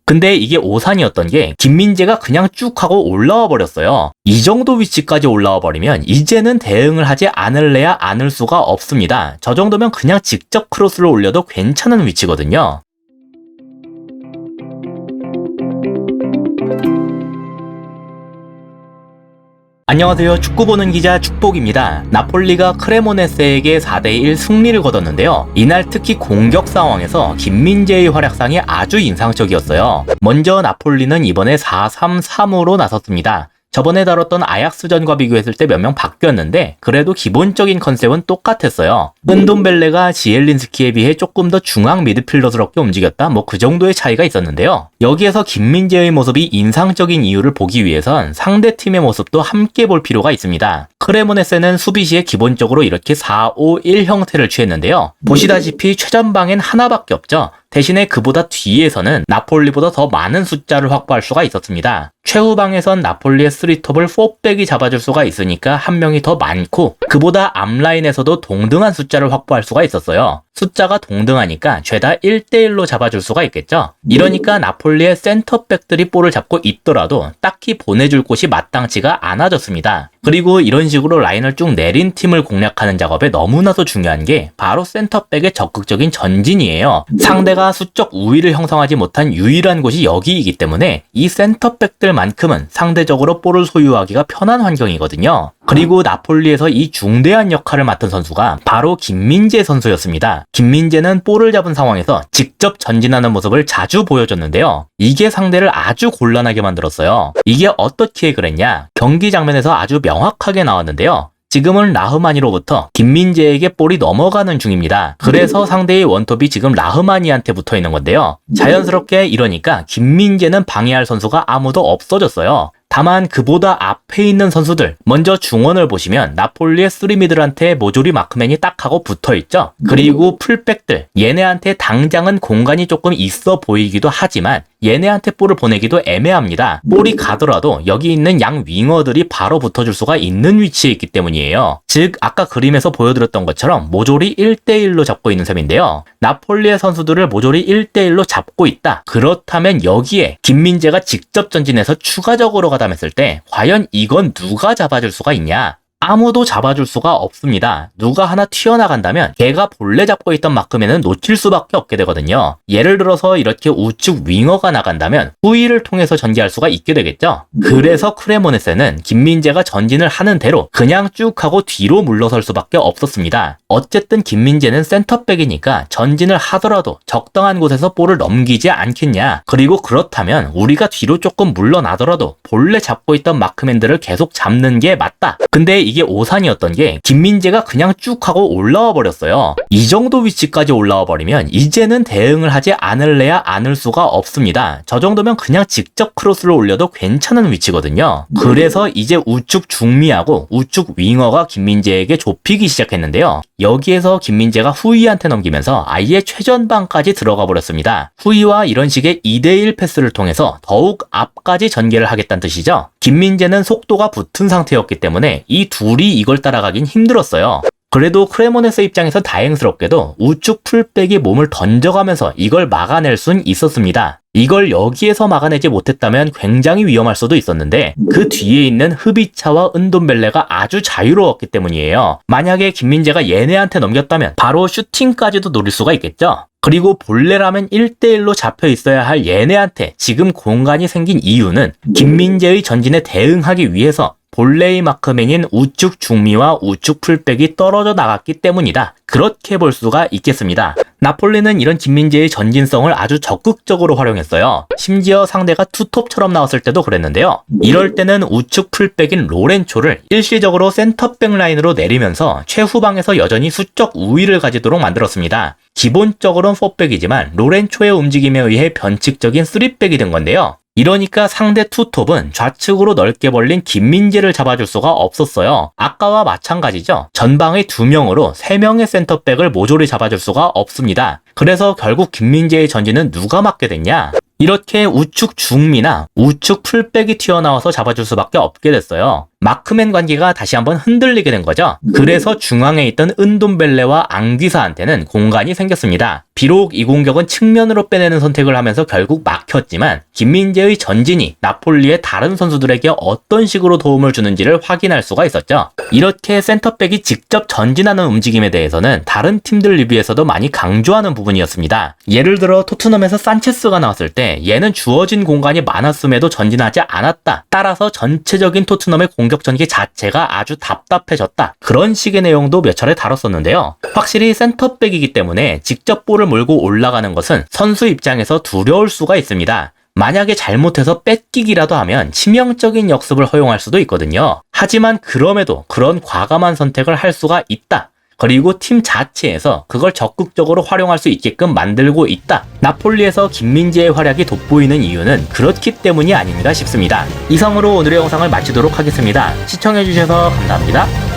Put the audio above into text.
근데 이게 오산이었던 게 김민재가 그냥 쭉 하고 올라와 버렸어요. 이 정도 위치까지 올라와 버리면 이제는 대응을 하지 않을래야 않을 수가 없습니다. 저 정도면 그냥 직접 크로스를 올려도 괜찮은 위치거든요. 안녕하세요. 축구 보는 기자 축복입니다. 나폴리가 크레모네세에게 4대1 승리를 거뒀는데요. 이날 특히 공격 상황에서 김민재의 활약상이 아주 인상적이었어요. 먼저 나폴리는 이번에 4-3-3으로 나섰습니다. 저번에 다뤘던 아약스전과 비교했을 때 몇 명 바뀌었는데 그래도 기본적인 컨셉은 똑같았어요. 은돔벨레가 지엘린스키에 비해 조금 더 중앙 미드필더스럽게 움직였다, 뭐 그 정도의 차이가 있었는데요. 여기에서 김민재의 모습이 인상적인 이유를 보기 위해선 상대팀의 모습도 함께 볼 필요가 있습니다. 크레모네세는 수비 시에 기본적으로 이렇게 4-5-1 형태를 취했는데요. 보시다시피 최전방엔 하나밖에 없죠. 대신에 그보다 뒤에서는 나폴리보다 더 많은 숫자를 확보할 수가 있었습니다. 최후방에선 나폴리의 3톱을 4백이 잡아줄 수가 있으니까 한 명이 더 많고, 그보다 앞라인에서도 동등한 숫자를 확보할 수가 있었어요. 숫자가 동등하니까 죄다 1대1로 잡아줄 수가 있겠죠. 이러니까 나폴리의 센터백들이 볼을 잡고 있더라도 딱히 보내줄 곳이 마땅치가 않아졌습니다. 그리고 이런 식으로 라인을 쭉 내린 팀을 공략하는 작업에 너무나도 중요한 게 바로 센터백의 적극적인 전진이에요. 상대가 수적 우위를 형성하지 못한 유일한 곳이 여기이기 때문에 이 센터백들만큼은 상대적으로 볼을 소유하기가 편한 환경이거든요. 그리고 나폴리에서 이 중대한 역할을 맡은 선수가 바로 김민재 선수였습니다. 김민재는 볼을 잡은 상황에서 직접 전진하는 모습을 자주 보여줬는데요. 이게 상대를 아주 곤란하게 만들었어요. 이게 어떻게 그랬냐? 경기 장면에서 아주 명확하게 나왔는데요. 지금은 라흐마니로부터 김민재에게 볼이 넘어가는 중입니다. 그래서 상대의 원톱이 지금 라흐마니한테 붙어 있는 건데요. 자연스럽게 이러니까 김민재는 방해할 선수가 아무도 없어졌어요. 다만 그보다 앞에 있는 선수들, 먼저 중원을 보시면 나폴리의 3미들한테 모조리 마크맨이 딱 하고 붙어있죠. 그리고 풀백들, 얘네한테 당장은 공간이 조금 있어 보이기도 하지만 얘네한테 볼을 보내기도 애매합니다. 볼이 가더라도 여기 있는 양 윙어들이 바로 붙어줄 수가 있는 위치에 있기 때문이에요. 즉 아까 그림에서 보여드렸던 것처럼 모조리 1대1로 잡고 있는 셈인데요. 나폴리의 선수들을 모조리 1대1로 잡고 있다. 그렇다면 여기에 김민재가 직접 전진해서 추가적으로 가담했을 때 과연 이건 누가 잡아줄 수가 있냐? 아무도 잡아줄 수가 없습니다. 누가 하나 튀어나간다면 걔가 본래 잡고 있던 마크맨은 놓칠 수밖에 없게 되거든요. 예를 들어서 이렇게 우측 윙어가 나간다면 후위를 통해서 전개할 수가 있게 되겠죠. 그래서 크레모네세는 김민재가 전진을 하는 대로 그냥 쭉 하고 뒤로 물러설 수밖에 없었습니다. 어쨌든 김민재는 센터백이니까 전진을 하더라도 적당한 곳에서 볼을 넘기지 않겠냐. 그리고 그렇다면 우리가 뒤로 조금 물러나더라도 본래 잡고 있던 마크맨들을 계속 잡는 게 맞다. 근데 이게 오산이었던 게 김민재가 그냥 쭉 하고 올라와 버렸어요. 이 정도 위치까지 올라와 버리면 이제는 대응을 하지 않을래야 않을 수가 없습니다. 저 정도면 그냥 직접 크로스를 올려도 괜찮은 위치거든요. 그래서 이제 우측 중미하고 우측 윙어가 김민재에게 좁히기 시작했는데요. 여기에서 김민재가 후위한테 넘기면서 아예 최전방까지 들어가 버렸습니다. 후위와 이런 식의 2대1 패스를 통해서 더욱 앞까지 전개를 하겠다는 뜻이죠. 김민재는 속도가 붙은 상태였기 때문에 이 둘이 이걸 따라가긴 힘들었어요. 그래도 크레모네세 입장에서 다행스럽게도 우측 풀백이 몸을 던져가면서 이걸 막아낼 순 있었습니다. 이걸 여기에서 막아내지 못했다면 굉장히 위험할 수도 있었는데 그 뒤에 있는 흐비차와 은돔벨레가 아주 자유로웠기 때문이에요. 만약에 김민재가 얘네한테 넘겼다면 바로 슈팅까지도 노릴 수가 있겠죠. 그리고 본래라면 1대1로 잡혀 있어야 할 얘네한테 지금 공간이 생긴 이유는 김민재의 전진에 대응하기 위해서 본래의 마크맨인 우측 중미와 우측 풀백이 떨어져 나갔기 때문이다. 그렇게 볼 수가 있겠습니다. 나폴리는 이런 김민재의 전진성을 아주 적극적으로 활용했어요. 심지어 상대가 투톱처럼 나왔을 때도 그랬는데요. 이럴 때는 우측 풀백인 로렌초를 일시적으로 센터백 라인으로 내리면서 최후방에서 여전히 수적 우위를 가지도록 만들었습니다. 기본적으로는 4백이지만 로렌초의 움직임에 의해 변칙적인 3백이 된 건데요. 이러니까 상대 투톱은 좌측으로 넓게 벌린 김민재를 잡아줄 수가 없었어요. 아까와 마찬가지죠. 전방의 2명으로 3명의 센터백을 모조리 잡아줄 수가 없습니다. 그래서 결국 김민재의 전진은 누가 맡게 됐냐? 이렇게 우측 중미나 우측 풀백이 튀어나와서 잡아줄 수밖에 없게 됐어요. 마크맨 관계가 다시 한번 흔들리게 된 거죠. 그래서 중앙에 있던 은돔벨레와 앙귀사한테는 공간이 생겼습니다. 비록 이 공격은 측면으로 빼내는 선택을 하면서 결국 막혔지만 김민재의 전진이 나폴리의 다른 선수들에게 어떤 식으로 도움을 주는지를 확인할 수가 있었죠. 이렇게 센터백이 직접 전진하는 움직임에 대해서는 다른 팀들 리뷰에서도 많이 강조하는 부분이었습니다. 예를 들어 토트넘에서 산체스가 나왔을 때 얘는 주어진 공간이 많았음에도 전진하지 않았다. 따라서 전체적인 토트넘의 공격 전개 자체가 아주 답답해졌다. 그런 식의 내용도 몇 차례 다뤘었는데요. 확실히 센터백이기 때문에 직접 볼을 몰고 올라가는 것은 선수 입장에서 두려울 수가 있습니다. 만약에 잘못해서 뺏기기라도 하면 치명적인 역습을 허용할 수도 있거든요. 하지만 그럼에도 그런 과감한 선택을 할 수가 있다. 그리고 팀 자체에서 그걸 적극적으로 활용할 수 있게끔 만들고 있다. 나폴리에서 김민재의 활약이 돋보이는 이유는 그렇기 때문이 아닌가 싶습니다. 이상으로 오늘의 영상을 마치도록 하겠습니다. 시청해주셔서 감사합니다.